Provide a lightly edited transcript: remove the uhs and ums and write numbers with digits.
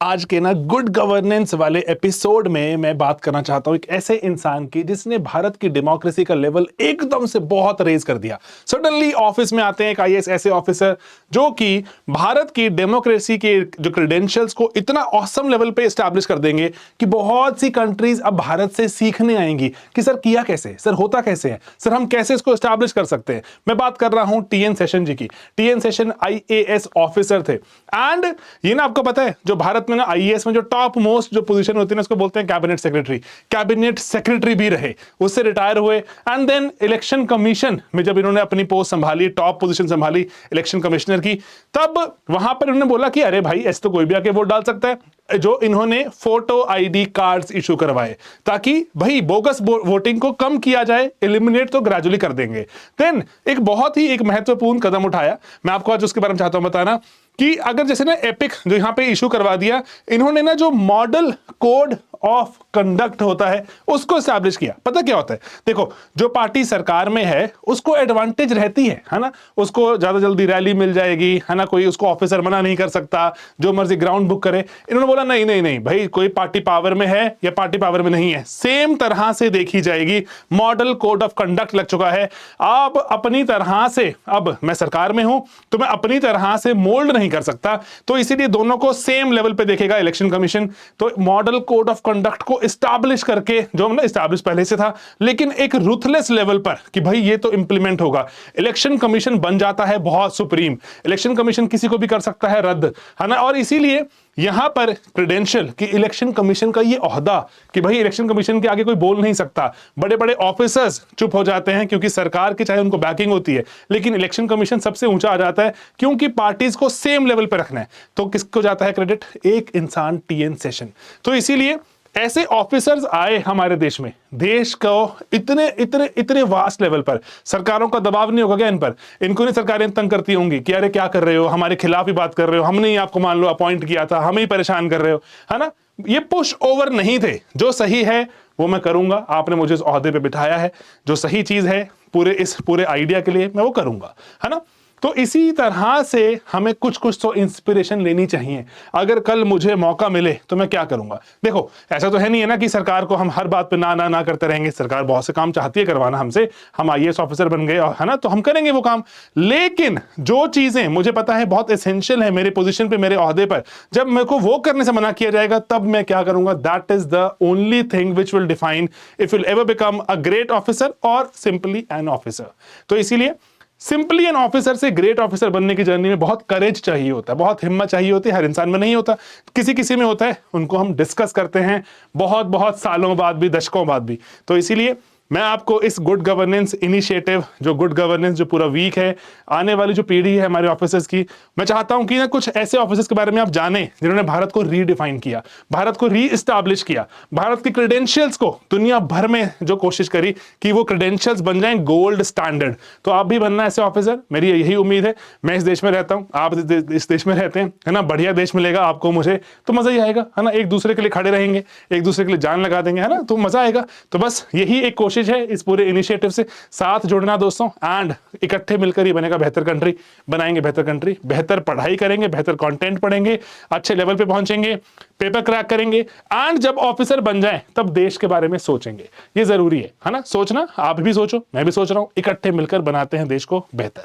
आज के ना गुड गवर्नेंस वाले एपिसोड में मैं बात करना चाहता हूं एक ऐसे इंसान की जिसने भारत की डेमोक्रेसी का लेवल एकदम से बहुत रेज कर दिया। सडनली ऑफिस में आते हैं एक आईएएस ऐसे ऑफिसर जो कि भारत की डेमोक्रेसी के जो क्रेडेंशियल्स को इतना ऑसम लेवल पे एस्टैब्लिश कर देंगे कि बहुत सी कंट्रीज अब भारत से सीखने आएंगी कि सर किया कैसे, सर होता कैसे है, सर हम कैसे इसको एस्टैब्लिश कर सकते हैं। मैं बात कर रहा हूं टीएन सेशन जी की। टीएन सेशन आईएएस ऑफिसर थे एंड ये ना आपको पता है जो भारत में ना आईएएस में जो टॉप मोस्ट जो पोजीशन होती है उसको बोलते हैं कैबिनेट सेक्रेटरी। कैबिनेट सेक्रेटरी भी रहे, उससे रिटायर हुए एंड देन इलेक्शन कमीशन में जब इन्होंने अपनी पोस्ट संभाली, टॉप पोजीशन संभाली इलेक्शन कमिश्नर की, तब वहां पर इन्होंने बोला कि अरे भाई ऐसे तो कोई भी आके वोट डाल सकता है। जो इन्होंने फोटो आईडी कार्ड्स इशू करवाए ताकि भाई बोगस वोटिंग को कम किया जाए, एलिमिनेट तो ग्रेजुअली कर देंगे। देन एक बहुत ही एक महत्वपूर्ण कदम उठाया, मैं आपको आज उसके बारे में चाहता हूं बताना कि अगर जैसे ना एपिक जो यहां पे इशू करवा दिया इन्होंने ना, जो मॉडल कोड ऑफ कंडक्ट होता है उसको एस्टैब्लिश किया। पता क्या होता है, देखो जो पार्टी सरकार में है उसको एडवांटेज रहती है ना, उसको ज्यादा जल्दी रैली मिल जाएगी है ना, कोई उसको ऑफिसर मना नहीं कर सकता, जो मर्जी ग्राउंड बुक करे। इन्होंने बोला नहीं नहीं नहीं भाई, कोई पार्टी पावर में है या पार्टी पावर में नहीं है, सेम तरह से देखी जाएगी। मॉडल कोड ऑफ कंडक्ट लग चुका है। अब अपनी तरह से, अब मैं सरकार में हूं तो मैं अपनी तरह से मोल्ड नहीं कर सकता, तो इसीलिए दोनों को सेम लेवल पे देखेगा इलेक्शन कमीशन। तो मॉडल कोड ऑफ कंडक्ट को एस्टैब्लिश करके, जो मतलब एस्टैब्लिश पहले से था लेकिन एक रूथलेस लेवल पर कि भाई ये तो इंप्लीमेंट होगा। इलेक्शन कमीशन बन जाता है बहुत सुप्रीम। इलेक्शन कमीशन किसी को भी कर सकता है रद्द, है ना। और इसीलिए यहां पर क्रेडेंशियल कि इलेक्शन कमीशन का ये ओहदा कि भाई इलेक्शन कमीशन के आगे कोई बोल नहीं सकता। बड़े बड़े ऑफिसर्स चुप हो जाते हैं क्योंकि सरकार की चाहे उनको बैकिंग होती है, लेकिन इलेक्शन कमीशन सबसे ऊंचा आ जाता है क्योंकि पार्टीज को सेम लेवल पे रखना है। तो किसको जाता है क्रेडिट? एक इंसान, टीएन सेशन। तो इसीलिए ऐसे ऑफिसर्स आए हमारे देश में, देश को इतने इतने इतने वास्ट लेवल पर सरकारों का दबाव नहीं होगा क्या इन पर? इनको नहीं सरकारें तंग करती होंगी कि अरे क्या कर रहे हो, हमारे खिलाफ ही बात कर रहे हो, हमने ही आपको मान लो अपॉइंट किया था, हमें ही परेशान कर रहे हो, है ना। ये पुश ओवर नहीं थे। जो सही है वो मैं करूंगा, आपने मुझे इस ओहदे पे बिठाया है, जो सही चीज है इस पूरे आइडिया के लिए मैं वो करूंगा, है ना। तो इसी तरह से हमें कुछ कुछ तो इंस्पिरेशन लेनी चाहिए। अगर कल मुझे मौका मिले तो मैं क्या करूंगा? देखो ऐसा तो है नहीं है ना कि सरकार को हम हर बात पे ना ना ना करते रहेंगे। सरकार बहुत से काम चाहती है करवाना हमसे, हम आईएएस ऑफिसर बन गए है ना, तो हम करेंगे वो काम। लेकिन जो चीजें मुझे पता है बहुत एसेंशियल है मेरे पोजीशन पे, मेरे ओहदे पर, जब मेरे को वो करने से मना किया जाएगा तब मैं क्या करूंगा? That is the only thing which will define if will ever become a great officer और सिंपली एन ऑफिसर। तो इसीलिए सिंपली एन ऑफिसर से ग्रेट ऑफिसर बनने की जर्नी में बहुत करेज चाहिए होता है, बहुत हिम्मत चाहिए होती है। हर इंसान में नहीं होता, किसी किसी में होता है। उनको हम डिस्कस करते हैं बहुत बहुत सालों बाद भी, दशकों बाद भी। तो इसीलिए मैं आपको इस गुड गवर्नेंस इनिशिएटिव, जो गुड गवर्नेंस जो पूरा वीक है, आने वाली जो पीढ़ी है हमारे ऑफिसर्स की, मैं चाहता हूं कि ना कुछ ऐसे ऑफिसर्स के बारे में आप जानें जिन्होंने भारत को रीडिफाइन किया, भारत को री-एस्टैब्लिश किया, भारत की क्रेडेंशियल्स को दुनिया भर में जो कोशिश करी कि वो क्रेडेंशियल्स बन जाएं गोल्ड स्टैंडर्ड। तो आप भी बनना ऐसे ऑफिसर, मेरी यही उम्मीद है। मैं इस देश में रहता हूँ, आप इस देश में रहते हैं, है ना। बढ़िया देश मिलेगा आपको, मुझे, तो मजा ही आएगा, है ना। एक दूसरे के लिए खड़े रहेंगे, एक दूसरे के लिए जान लगा देंगे, है ना, तो मजा आएगा। तो बस यही एक कोशिश है इस पूरे इनिशिएटिव से। साथ जुड़ना दोस्तों, एंड इकट्ठे मिलकर ही बनेगा बेहतर कंट्री। बनाएंगे बेहतर कंट्री, बेहतर पढ़ाई करेंगे, बेहतर कंटेंट पढ़ेंगे, अच्छे लेवल पे पहुंचेंगे, पेपर क्रैक करेंगे, एंड जब ऑफिसर बन जाए तब देश के बारे में सोचेंगे। ये जरूरी है ना। सोचना, आप भी सोचो, मैं भी सोच रहा हूं, इकट्ठे मिलकर बनाते हैं देश को बेहतर।